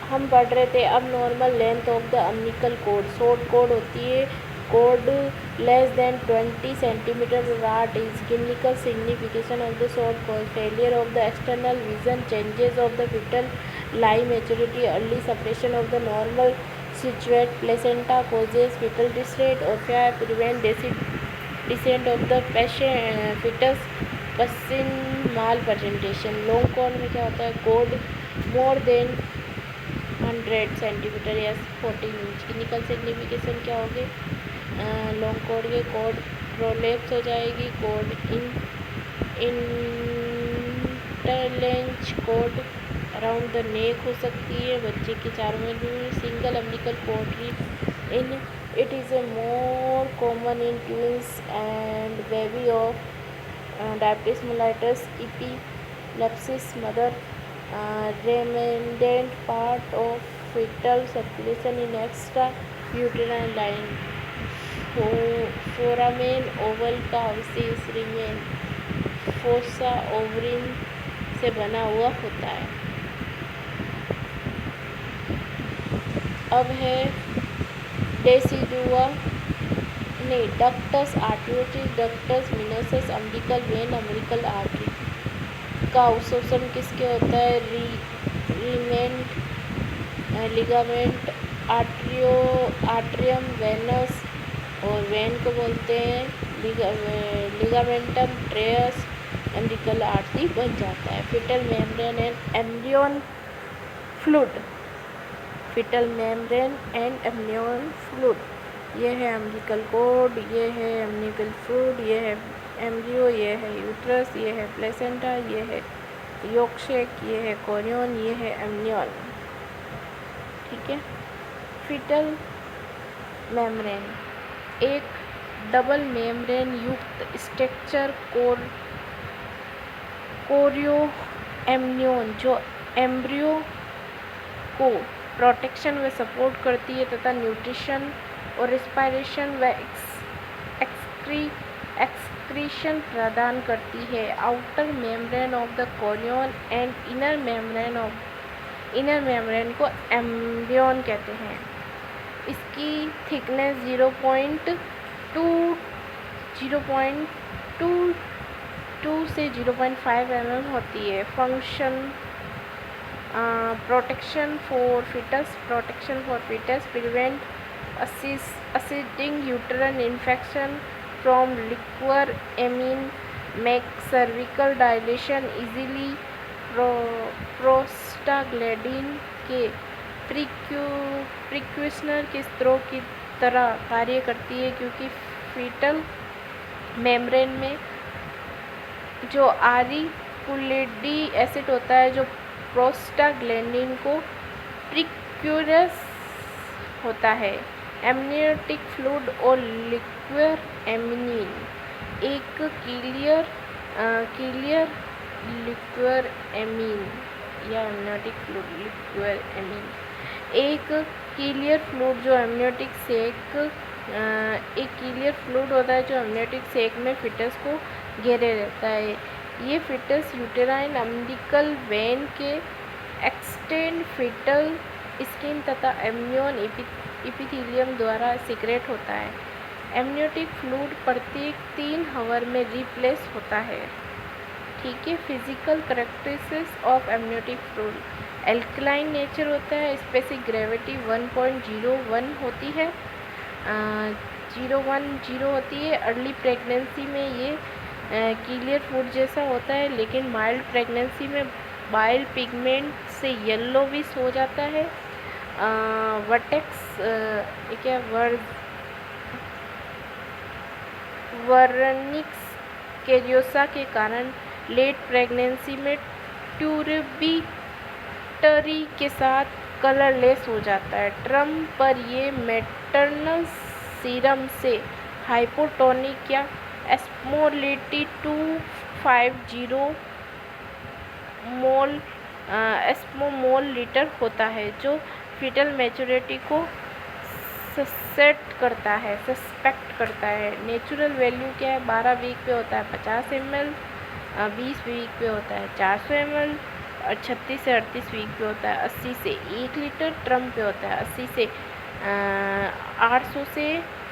हम पढ़ रहे थे अब normal length of the umbilical cord. Short cord होती है cord less than 20 centimetre. What is clinical signification of the short cord? Failure of the external version, changes of the fetal lie maturity, early separation of the normal situate placenta causes fetal distress, or prevent descent of the fetus पसिन माल presentation. Long cord में क्या होता है? Cord more than 100 centimetre या 14 inch. Clinical signification क्या होगी? Long cord के cord prolapse हो जाएगी, कॉर्ड इंटरलेंच कॉर्ड अराउंड द नेक हो सकती है। बच्चे की चारों में single umbilical cord in it is a more common in twins and baby of diabetes mellitus epilepsy mother remnant part of fetal circulation in extra uterine line foramen oval का अवशेष remain fossa ovarian से बना हुआ होता है। अब है decidua नहीं ductus arteriosus ductus venosus umbilical vein umbilical artery का अवशोषण किसके होता है? रिमेंट लिगामेंट आर्ट्रियम वेनस और वेन को बोलते हैं लिगामेंटम ट्रेयस अम्बिलिकल आर्टरी बन जाता है। Foetal membrane and एम्ब्रियन fluid foetal membrane and एम्ब्रियन fluid ये है अम्बिलिकल कॉर्ड, ये है अम्बिलिकल फ्लूइड, ये है एम्ब्रियो, ये है यूट्रस, ये है प्लेसेंटा, ये है योगशेक, ये है कोरियन, ये है एम्ब्रियन। ठीक है। फिटल मेम्ब्रेन एक डबल मेम्ब्रेन युक्त स्ट्रक्चर कोरियो एम्ब्रियन जो एम्ब्रियो को प्रोटेक्शन व सपोर्ट करती है तथा न्यूट्रिशन और रेस्पिरेशन व एक्सक्रीशन प्रदान करती है। Outer membrane of the Korean and inner membrane को एम्ब्रियन कहते हैं। इसकी थिकनेस 0.2 से 0.5 mm होती है। Function protection for fetus prevent aciding uterine infection from liquor amine, make cervical dilation easily, prostaglandin के प्रीक्यूशनर के स्रोत की तरह कार्य करती है क्योंकि फीटल मेम्ब्रेन में जो आरिकुलेडी एसिड होता है जो प्रोस्टाग्लैंडिन को प्रिक्यूरस होता है। एमनियोटिक फ्लूइड और लिक्विड एमिनिन एक क्लियर लिक्विड एमिन या एमनियोटिक फ्लूइड लिक्विड एमिन एक क्लियर फ्लूइड जो एमनियोटिक सेक एक क्लियर फ्लूइड होता है जो एमनियोटिक सेक में फिटस को घेरे रहता है। ये फिटस यूटेराइन अम्बिलिकल वेन के एक्सटेंड फिटल स्किन तथा एम्नियन एपिथेलियम द्वारा सीक्रेट होता है। एमनियोटिक फ्लूइड प्रत्येक 3 आवर में रिप्लेस होता है। ठीक है। Physical characteristics of amniotic fluid alkaline nature होता है। स्पेसिफिक ग्रेविटी 1.01 होती है 010 होती है। अर्ली प्रेगनेंसी में ये क्लियर फूड जैसा होता है लेकिन माइल्ड प्रेगनेंसी में बाइल पिगमेंट से येलोविश हो जाता है। वर्टेक्स क्या वर्निक्स कैरियोसा के कारण लेट प्रेगनेंसी में ट्यूबिटरी के साथ कलरलेस हो जाता है। ट्रम पर ये मैटरनल सीरम से हाइपोटोनिक या एस्मोलिटी 250 एस्मोमोल लीटर होता है जो फिटल मैच्योरिटी को सस्पेक्ट करता है। नेचुरल वैल्यू क्या है? 12 वीक पे होता है 50 ml, 20 वीक पे होता है 400 ml और 36 से 38 वीक पे होता है 80 से 1 लीटर, ट्रम पे होता है 80 से 800 से,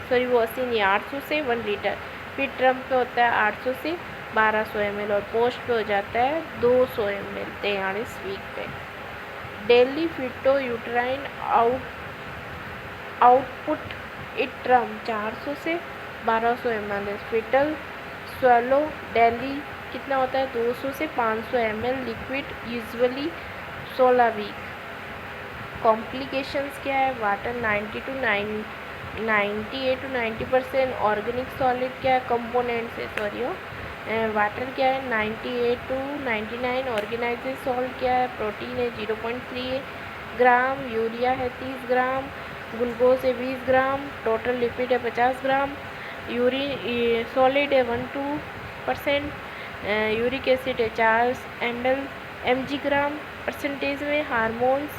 सॉरी वो 80 नहीं 800 से 1 लीटर, फिर ट्रम पे होता है 800 से 1200 ml और पोस्ट पे हो जाता है 200 ml 43 वीक पे। Daily feto uterine output at term 400 से 1200 ml, फिटल स्वेलो डेली कितना होता है 200 से 500 ml liquid usually 16 week. Complications क्या है, वाटर 98 to 90%, ऑर्गेनिक सॉलिड क्या है कंपोनेंट्स है, सॉरी वाटर क्या है 98 to 99, ऑर्गेनाइज्ड सॉल्ट क्या है प्रोटीन है 0.3 ग्राम, यूरिया है 30 ग्राम, ग्लूकोज है 20 ग्राम, टोटल लिपिड है 50 ग्राम, सॉलिड है 1-2%, यूरिक एसिड है 4 mg ग्राम, परसेंटेज में hormones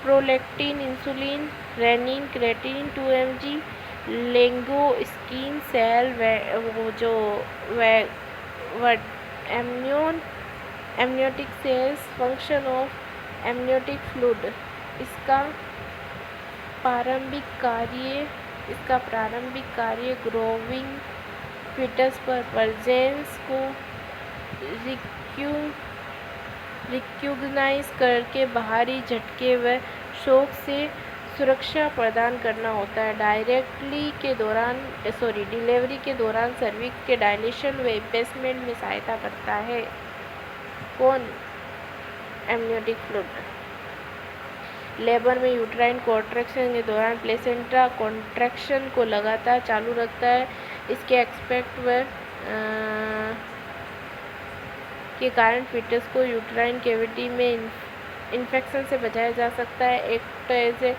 prolactin, insulin, renin, creatine 2 mg, lanugo skin cell वो जो amniotic cells, function of amniotic fluid, इसका प्रारंभिक कार्य ग्रोविंग फीटस पर प्रेजेंस को रिकग्नाइज करके बाहरी झटके व शॉक से सुरक्षा प्रदान करना होता है। डिलीवरी के दौरान सर्विक्स के डायलेशन व इम्पेसमेंट में सहायता करता है। कौन? Amniotic fluid. लेबर में यूट्राइन कॉन्ट्रैक्शन के दौरान प्लेसेंटा कॉन्ट्रैक्शन को लगातार चालू रखता है। इसके एस्पेक्ट व के कारण फीटस को यूट्राइन कैविटी में इन्फेक्शन से बचाया जा सकता है। एक्ट एज ए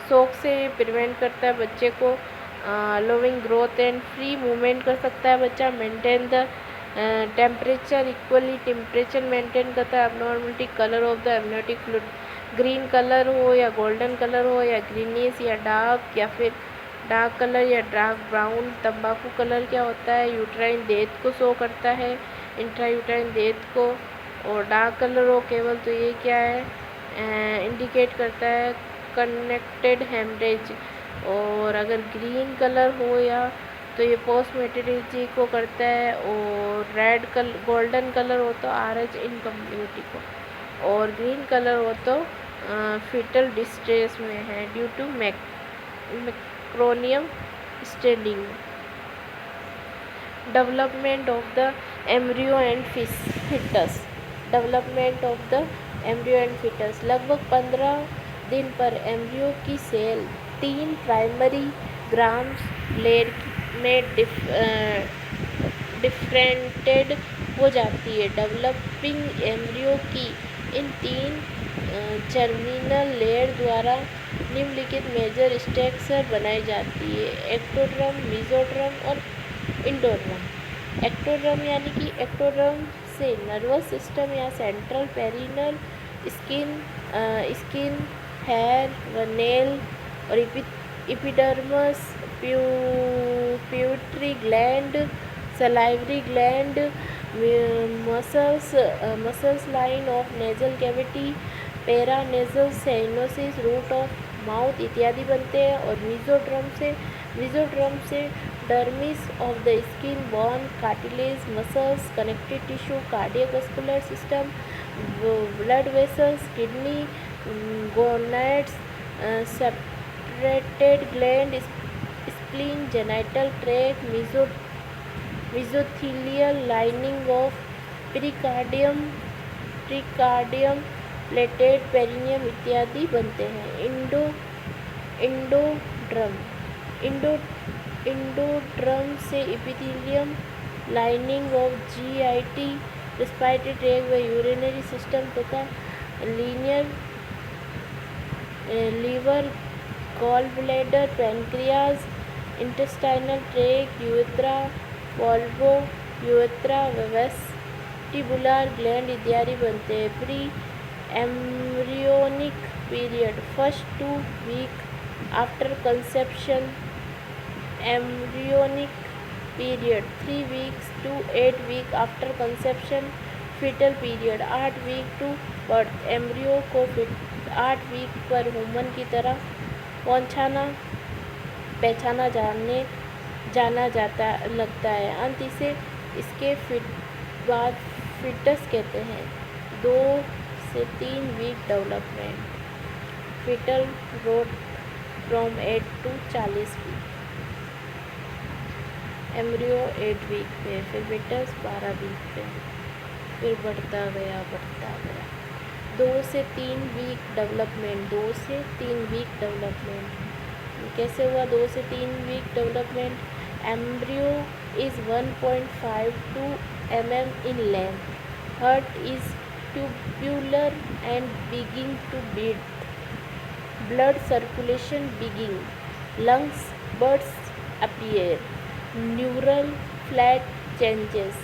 शॉक से प्रिवेंट करता है बच्चे को, allowing growth and free movement कर सकता है बच्चा, maintain the temperature equally, temperature maintain करता है। Abnormality colour of the amniotic fluid, green colour हो या गोल्डन कलर हो या ग्रीनिश या डार्क या फिर डार्क कलर या डार्क ब्राउन। तंबाकू कलर क्या होता है, यूट्राइन डेथ को शो करता है, इंट्रा यूट्राइन डेथ को। और डार्क कलर हो केवल तो ये क्या है, इंडिकेट करता है कनेक्टेड हेमरेज। और अगर ग्रीन कलर हो या तो ये पोस्ट मेटर्निटी को करता है। और रेड कलर गोल्डन कलर हो तो RH इनकम्प्लीटिटी को, और ग्रीन कलर हो तो फीटल डिस्ट्रेस में है due to meconium staining. Development of the embryo and fetus. Development of the embryo and fetus, लगभग 15 दिन पर एम्ब्रियो की सेल 3 प्राइमरी ग्राम्स लेयर में डिफरेंटेड हो जाती है। डेवलपिंग एम्ब्रियो की इन 3 टर्मिनल लेयर द्वारा निम्नलिखित मेजर स्ट्रक्चर बनाई जाती है: एक्टोड्रम, मेसोड्रम और इंडोड्रम। एक्टोड्रम यानी कि एक्टोड्रम से नर्वस सिस्टम या सेंट्रल पेरिनल स्किन, हेयर व नेल और epidermis, pituitary gland, salivary gland, muscles line of nasal cavity, paranasal sinuses, root of mouth इत्यादि बनते हैं। और मेसोड्रम से dermis of the skin, bone, cartilage, muscles, connective tissue, cardiovascular system, blood vessels, kidney, gonads, separated gland, spleen, genital tract, mesothelial lining of pericardium, plated perineum इत्यादि बनते हैं। Endoderm से epithelium lining of GIT, respiratory tract व urinary system तथा liver, gall bladder, pancreas, intestinal tract, urethra, vulva urethra व vestibular gland इत्यादि बनते हैं। Pre embryonic period, first 2 week after conception. Embryonic period 3 weeks to 8 weeks after conception. Fetal period 8 week to birth, embryo को 8 week पर human की तरह पहचाना जाना जाता लगता है। अंत इसे इसके बाद फिटस कहते हैं। 2 से 3 week development, fetal growth from 8 to 40 week, embryo 8 week पे, फिर फिटस 12 वीक पे, फिर बढ़ता गया। 2 से 3 वीक डेवलपमेंट, 2 से 3 वीक डेवलपमेंट कैसे हुआ? 2 से 3 week development, embryo is 1.5 to mm in length, heart is tubular and begin to beat, blood circulation begin, lungs buds appear, neural flat changes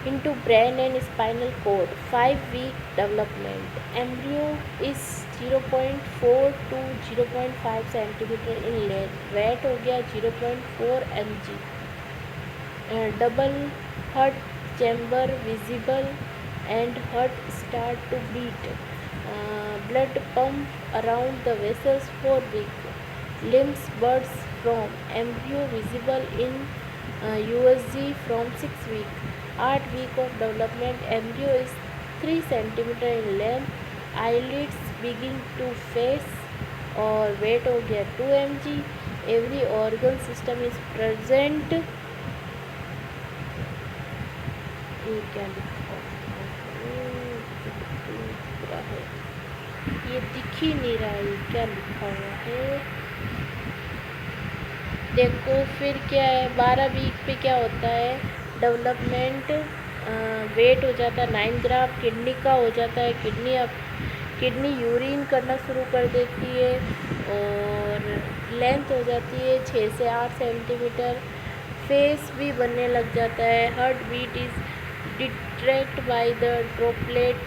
into brain and spinal cord. 5 week development, embryo is 0.4 to 0.5 centimeter in length, weight हो गया 0.4 mg, double heart chamber visible and heart start to beat, blood pump around the vessels for week, limbs buds from embryo visible in USG from 6 week. 8 week of development, embryo is 3 centimeter in length, eyelids begin to face और weight हो गया 2 mg, every organ system is present। ये क्या लिखा है? ये दिख ही नहीं रहा है, क्या लिखा हुआ है? देखो फिर क्या है, 12 वीक पे क्या होता है डेवलपमेंट, वेट हो जाता है 9 ग्राम, किडनी का हो जाता है, किडनी यूरिन करना शुरू कर देती है और लेंथ हो जाती है 6 से 8 सेंटीमीटर, फेस भी बनने लग जाता है, heart beat is detect by the Doppler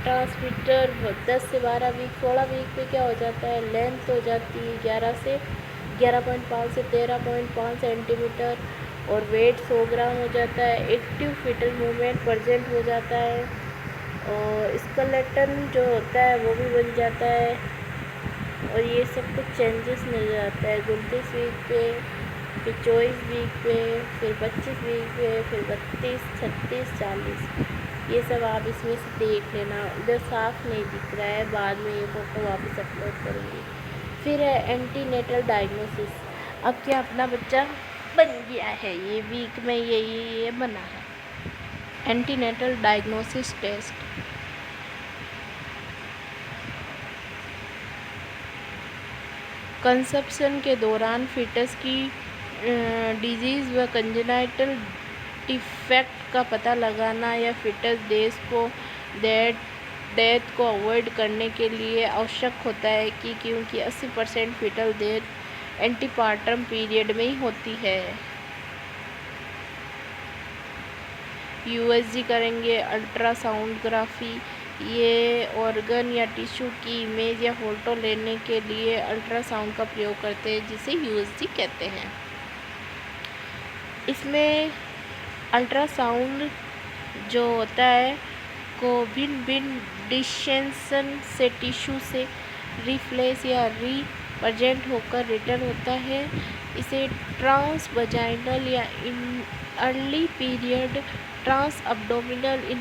transmitter. 10 से 12 वीक, 16 वीक पे क्या हो जाता है, लेंथ हो जाती है 11.5 से 13.5 सेंटीमीटर और वेट 100 ग्राम हो जाता है, एक्टिव फीटल मूवमेंट प्रेजेंट हो जाता है और स्केलेटन जो होता है वो भी बन जाता है और ये सब कुछ चेंजेस नजर आता है 29 वीक पे, फिर 24 वीक पे, फिर 25 वीक पे, फिर 32, 36, 40। ये सब आप इसमें से देख लेना, इधर साफ नहीं दिख रहा है, बाद में ये फोटो वापस अपलोड करूँगी। फिर है एंटीनेटल डायग्नोसिस, अब क्या अपना बच्चा बन गया है, ये वीक में ये बना है। एंटीनेटल डायग्नोसिस टेस्ट, कंसेप्शन के दौरान फीटस की डिजीज़ व कंजेनाइटल डिफेक्ट का पता लगाना या फीटस डेथ को अवॉइड करने के लिए आवश्यक होता है कि क्योंकि 80% फीटल डेथ एंटीपार्टम पीरियड में ही होती है। यूएसजी करेंगे, अल्ट्रासाउंडग्राफी, ये ऑर्गन या टिश्यू की इमेज या फ़ोटो लेने के लिए अल्ट्रासाउंड का प्रयोग करते हैं जिसे यूएसजी कहते हैं। इसमें अल्ट्रासाउंड जो होता है को भिन्न डिस्टेंशन से टिश्यू से रिफ्लेक्स या रिप्रेजेंट होकर रिटर्न होता है। इसे ट्रांस वजाइनल या in early period, trans abdominal in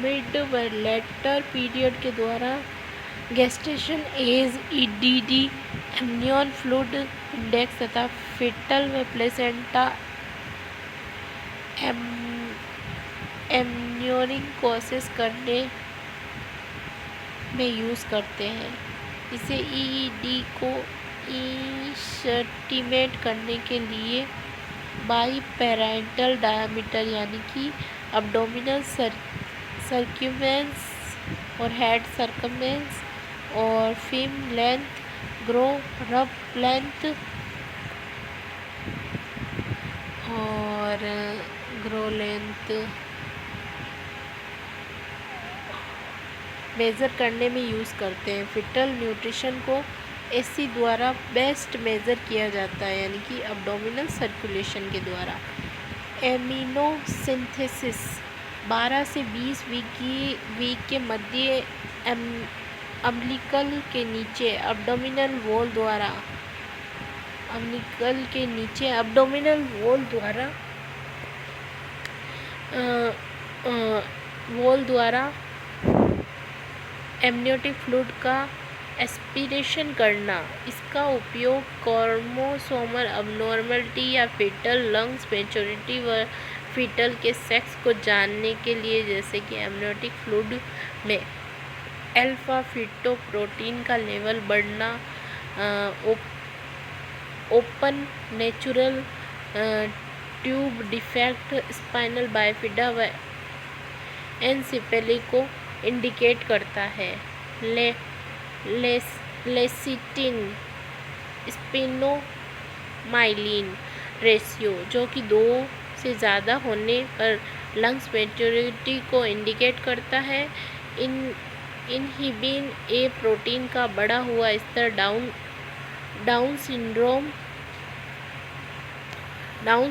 mid व लेटर पीरियड के द्वारा gestation age, EDD, amnion fluid index तथा फीटल व प्लेसेंटा एमनियोनिंग कोशिश करने में यूज़ करते हैं। इसे ईईडी को एस्टिमेट करने के लिए बाई पैरेंटल डायमीटर यानी कि अब्डोमिनल सर्क्यूमेंस और हेड सर्कमेंस और फिम लेंथ, ग्रो रब लेंथ और ग्रो लेंथ मेज़र करने में यूज़ करते हैं। फिटल न्यूट्रिशन को एसी द्वारा बेस्ट मेज़र किया जाता है यानी कि अब्डोमिनल सर्कुलेशन के द्वारा। एमिनो सिंथेसिस 12 से 20 वीक के मध्य अम्बिलिकल के नीचे एब्डोमिनल वॉल द्वारा एमनियोटिक फ्लूइड का एस्पिरेशन करना। इसका उपयोग क्रोमोसोमल अबनॉर्मलिटी या फीटल लंग्स मैच्योरिटी व फीटल के सेक्स को जानने के लिए, जैसे कि एमनियोटिक फ्लूइड में अल्फा फीटोप्रोटीन का लेवल बढ़ना, open natural tube defect, spinal bifida व एनसेफेली को इंडिकेट करता है। लेसिटिन स्पिनोमाइलिन रेशियो, जो कि 2 से ज़्यादा होने पर लंग्स मैच्योरिटी को इंडिकेट करता है। इनहिबिन ए प्रोटीन का बढ़ा हुआ स्तर डाउन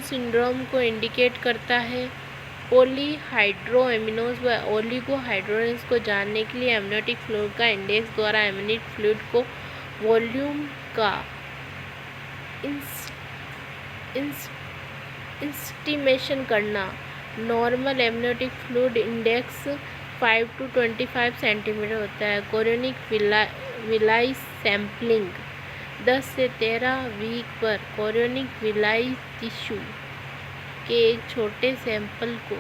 सिंड्रोम को इंडिकेट करता है। पॉलीहाइड्रोएमिनोज व ओलिगोहाइड्रोजेंस को जानने के लिए एमनियोटिक फ्लूइड का इंडेक्स द्वारा एमनियोटिक फ्लूइड को वॉल्यूम का एस्टिमेशन करना। Normal amniotic fluid index 5 to 25 centimetre होता है। कोरियोनिक विलाई सैंपलिंग 10 से 13 वीक पर कोरियोनिक विलाई टिश्यू के एक छोटे सैंपल को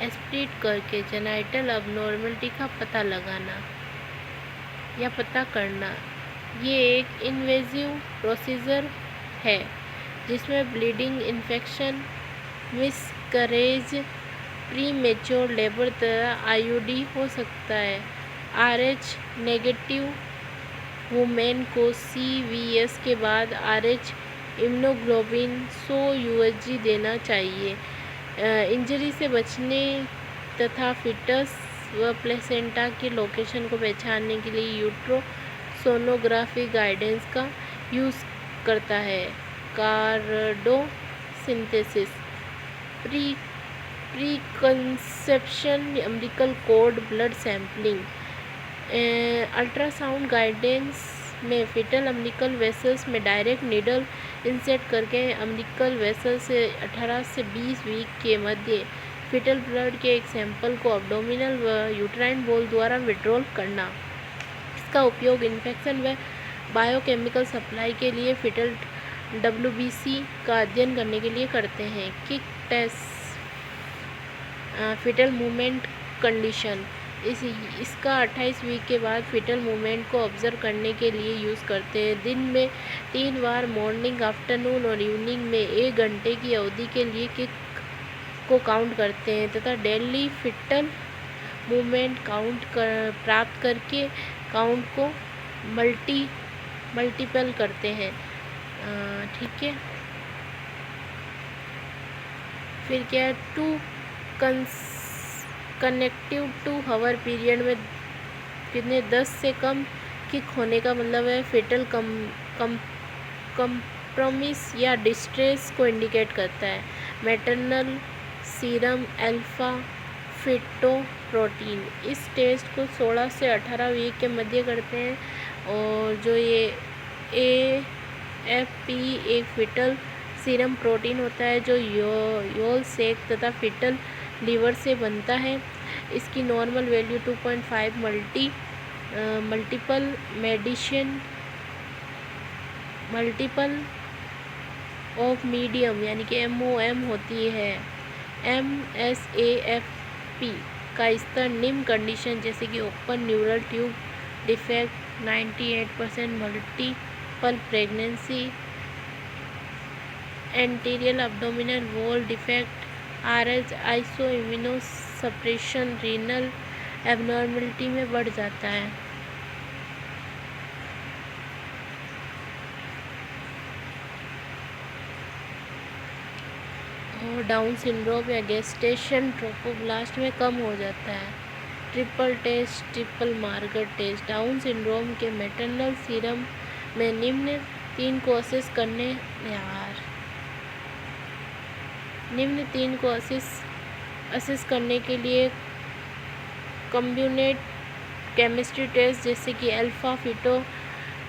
एस्पिरेट करके जेनाइटल अबनॉर्मलिटी का पता करना। ये एक इन्वेजिव प्रोसीजर है जिसमें bleeding, infection, miscarriage, premature labour तथा आईयूडी हो सकता है। RH नेगेटिव वुमेन को CVS के बाद RH इम्यूनोग्लोबिन 100 USG देना चाहिए। इंजरी से बचने तथा फिटस व प्लेसेंटा के लोकेशन को पहचानने के लिए यूट्रो सोनोग्राफी गाइडेंस का यूज़ करता है। Cordocentesis pre conception umbilical cord blood sampling. Ultrasound guidance में फीटल अम्बिलिकल वेसल्स में डायरेक्ट नीडल इंसर्ट करके अम्बिलिकल वेसल से 18 से 20 वीक के मध्य फीटल ब्लड के एक सैंपल को एब्डोमिनल व यूट्राइन वॉल द्वारा विड्रॉल करना। इसका उपयोग इन्फेक्शन व बायोकेमिकल सप्लाई के लिए फीटल WBC का अध्ययन करने के लिए करते हैं। Kick test fetal movement condition इसका 28 वीक के बाद फीटल मूवमेंट को ऑब्जर्व करने के लिए यूज़ करते हैं। दिन में 3 बार मॉर्निंग, आफ्टरनून और इवनिंग में 1 घंटे की अवधि के लिए किक को काउंट करते हैं तथा डेली फीटल मूवमेंट प्राप्त करके काउंट को मल्टीपल करते हैं। ठीक है, फिर क्या है, 2 कनेक्टिव 2 आवर पीरियड में कितने 10 से कम किक होने का मतलब है फीटल कंप्रोमिस या डिस्ट्रेस को इंडिकेट करता है। मैटरनल सीरम अल्फा फीटोप्रोटीन इस टेस्ट को 16 से 18 वीक के मध्य करते हैं। और जो ये AFP एक फीटल सीरम प्रोटीन होता है जो योल सेक तथा फीटल लीवर से बनता है। इसकी normal value 2.5 multiple of medium यानी कि MOM होती है। MSAFP का स्तर निम्न कंडीशन जैसे कि open neural tube defect 98% multiple pregnancy, anterior abdominal wall defect, RH iso immunosuppression renal abnormality में बढ़ जाता है। और डाउन सिंड्रोम या गेस्टेशन ट्रोपोब्लास्ट में कम हो जाता है। Triple marker test Down syndrome के मैटरनल सीरम में निम्न 3 को असेस करने यार निम्न 3 को असेस करने के लिए कम्बिनेट केमिस्ट्री टेस्ट जैसे कि अल्फा फिटो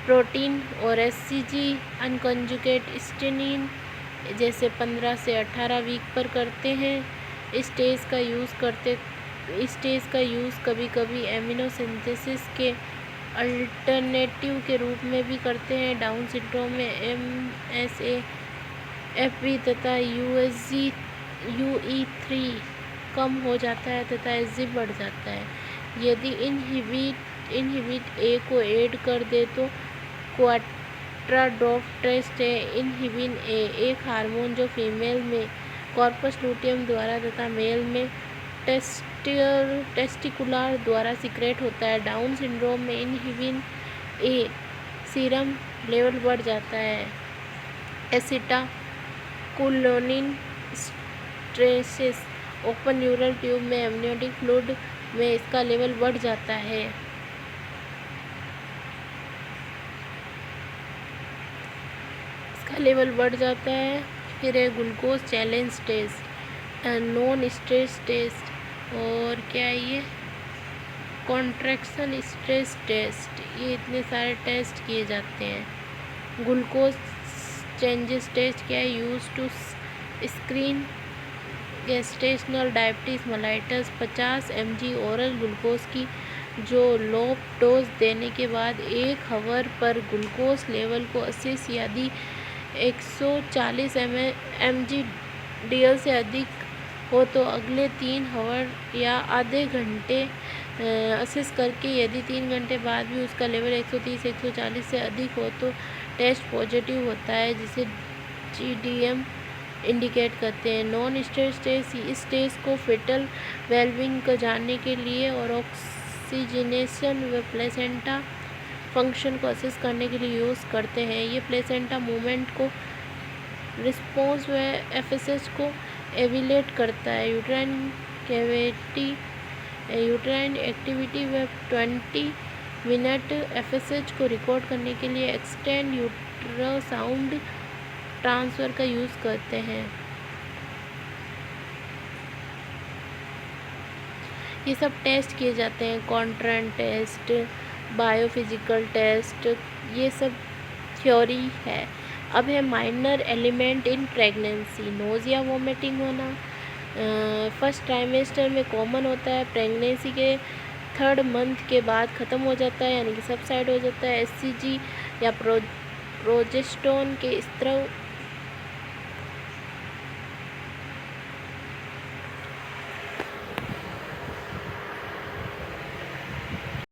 प्रोटीन और एससीजी अनकंजुगेट स्टेनिन जैसे 15 से 18 वीक पर करते हैं। इस टेस्ट का यूज़ कभी कभी एमिनो सिंथेसिस के अल्टरनेटिव के रूप में भी करते हैं। डाउन सिंड्रोम में MSAFB तथा UE3 कम हो जाता है तथा एसजी बढ़ जाता है। यदि इनहिबिट ए को ऐड कर दे तो क्वाड्राडोप टेस्ट है। इनहिबिन ए एक हार्मोन जो फीमेल में कॉर्पस लूटियम द्वारा तथा मेल में टेस्टिकुलर द्वारा सीक्रेट होता है। डाउन सिंड्रोम में इनहिबिन ए सीरम लेवल बढ़ जाता है। Acetylcholinesterase open neural tube में एमनियोटिक फ्लूइड में इसका लेवल बढ़ जाता है। फिर है glucose challenge test, non stress test और क्या है ये कॉन्ट्रैक्शन स्ट्रेस टेस्ट। ये इतने सारे टेस्ट किए जाते हैं। ग्लूकोज चेंजेस टेस्ट क्या है, use to screen gestational diabetes mellitus. 50 mg oral glucose की जो लो डोज देने के बाद 1 आवर पर ग्लूकोज लेवल को असेस यदि 140 mg DL से अधिक हो तो अगले 3 आवर या आधे घंटे असेस करके यदि 3 घंटे बाद भी उसका लेवल 130-140 से अधिक हो तो टेस्ट पॉजिटिव होता है, जिसे GDM इंडिकेट करते हैं। नॉन स्ट्रेस टेस्ट, इस टेस्ट को फेटल वेलबिंग को जानने के लिए और ऑक्सीजनेशन व प्लेसेंटा फंक्शन को असेस करने के लिए यूज़ करते हैं। ये प्लेसेंटा मूवमेंट को रिस्पॉन्स व FSH को एविलेट करता है। यूट्राइन एक्टिविटी व 20 मिनट FSH को रिकॉर्ड करने के लिए एक्सटेंड यूट्रासाउंड ट्रांसफ़र का यूज़ करते हैं। ये सब टेस्ट किए जाते हैं। कॉन्ट्रैन टेस्ट, बायोफिजिकल टेस्ट, ये सब थ्योरी है। अब है minor element in pregnancy. Nausea vomiting होना फर्स्ट ट्राइमेस्टर में कॉमन होता है। प्रेगनेंसी के 3rd मंथ के बाद ख़त्म हो जाता है, यानी कि सबसाइड हो जाता है। SCG या प्रोजेस्टेरोन के स्त्राव